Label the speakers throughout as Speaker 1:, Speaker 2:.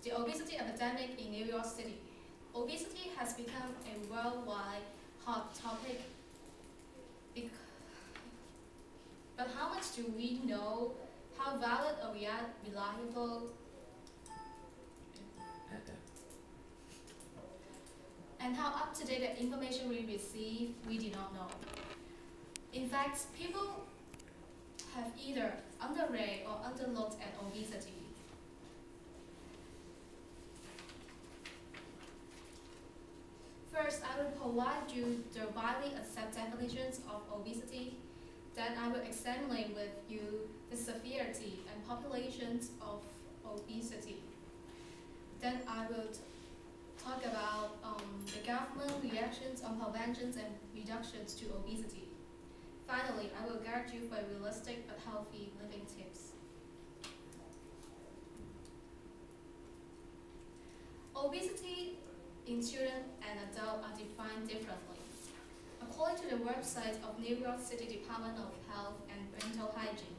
Speaker 1: The obesity epidemic in New York City. Obesity has become a worldwide hot topic. But how much do we know? How valid or reliable and how up-to-date the information we receive, we do not know. In fact, people have either underrated or underlooked at obesity. First, I will provide you the widely accepted definitions of obesity. Then I will examine with you the severity and populations of obesity. Then I will talk about the government reactions on preventions and reductions to obesity. Finally, I will guide you for realistic but healthy living tips. Obesity in children and adults are defined differently. According to the website of New York City Department of Health and Mental Hygiene,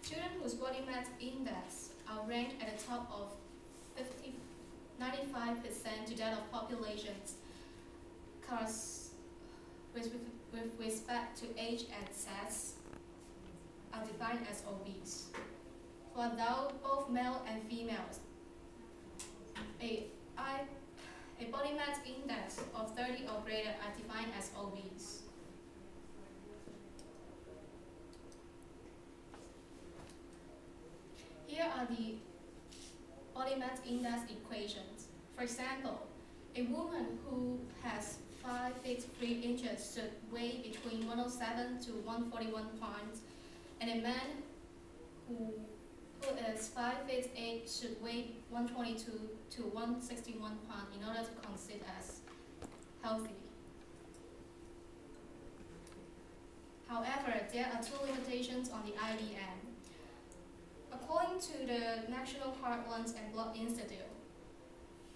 Speaker 1: children whose body mass index are ranked at the top of 95% to that of populations with respect to age and sex are defined as obese. For adults, both male and females, a body mass index of 30 or greater are defined as obese. Here are the body mass index equations. For example, a woman who has 5 feet 3 inches should weigh between 107 to 141 pounds, and a man who is 5 feet 8 should weigh 122 to 161 pounds in order to consider as healthy. However, there are two limitations on the IBM. According to the National Heart, Lungs and Blood Institute,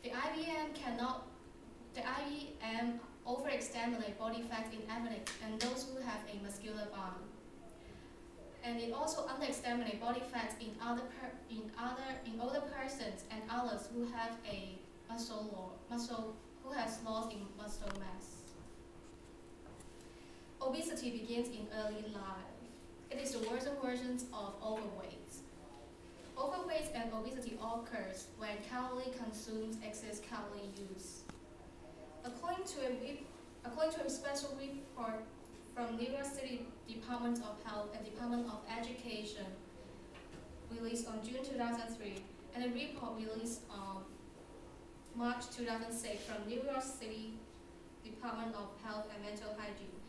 Speaker 1: the IBM overestimate body fat in athletes and those who have a muscular bone. And it also underestimates body fat in older persons and others who have a who has loss in muscle mass. Obesity begins in early life. It is the worsened version of overweight. Overweight and obesity occurs when calorie consumed exceeds calorie use. According to a special report from New York City Department of Health and Department of Education, released on June 2003, and a report released on March 2006 from New York City Department of Health and Mental Hygiene,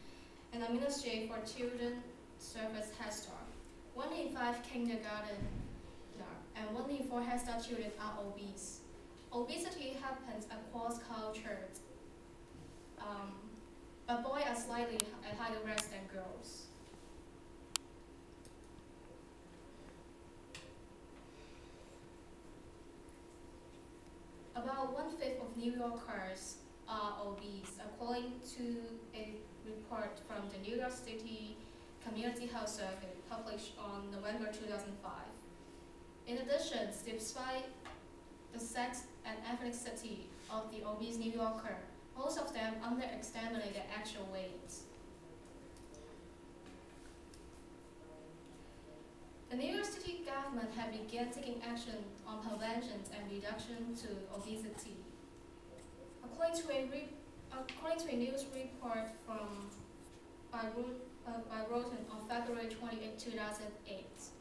Speaker 1: and Administrative for Children Service Head Start. 1 in 5 kindergarten and 1 in 4 Head Start children are obese. Obesity happens across cultures, but boys are slightly at higher risk than girls. About 1/5 of New Yorkers are obese, according to a report from the New York City Community Health Survey published on November 2005. In addition, despite the sex and ethnicity of the obese New Yorker, most of them underestimate their actual weight. The New York City government have begun taking action on prevention and reduction to obesity. According to a news report by Roten on February 28, 2008,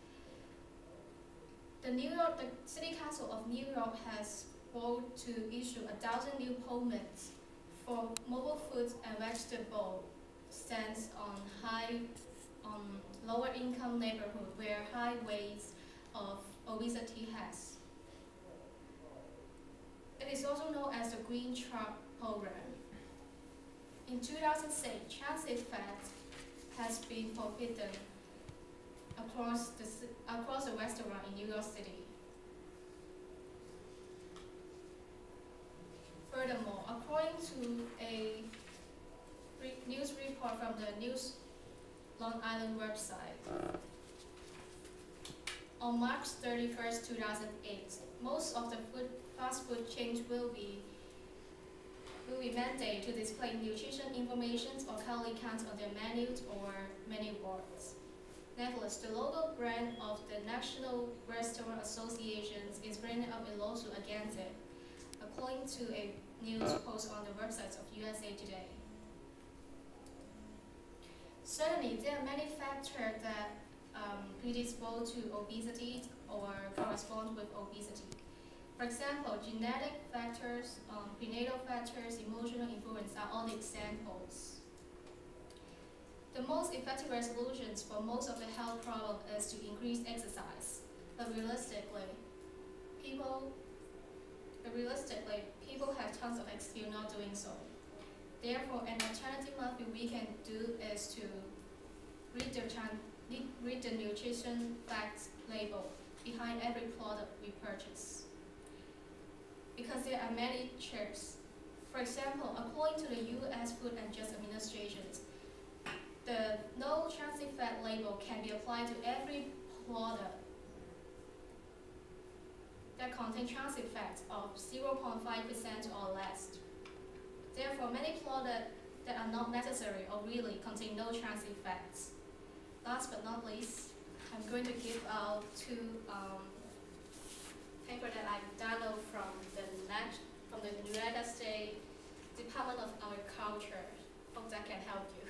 Speaker 1: the City Council of New York has voted to issue 1,000 new permits for mobile foods and vegetable stands on lower income neighborhood where high rates of obesity has. It is also known as the Green Truck Program. In 2006, trans fat has been forbidden across the restaurant in New York City. Furthermore, according to a news report from the News Long Island website, on March 31st, 2008, most of the food fast food chains will be mandated to display nutrition information or calorie counts on their menus or menu boards. Nevertheless, the local brand of the National Restaurant Association is bringing up a lawsuit against it, according to a news post on the website of USA Today. Certainly, there are many factors that predispose to obesity or correspond with obesity. For example, genetic factors, prenatal factors, emotional influence are all examples. The most effective resolutions for most of the health problems is to increase exercise, but realistically, people have tons of excuse not doing so. Therefore, an alternative method we can do is to read the nutrition facts label behind every product we purchase. Because there are many checks. For example, according to the U.S. Food and Drug Administration, the no trans fat label can be applied to every product that contains trans fats of 0.5% or less. Therefore, many products that are not necessary or really contain no trans fats. Last but not least, I'm going to give out two papers that I downloaded from the United States Department of Agriculture. Hope that can help you.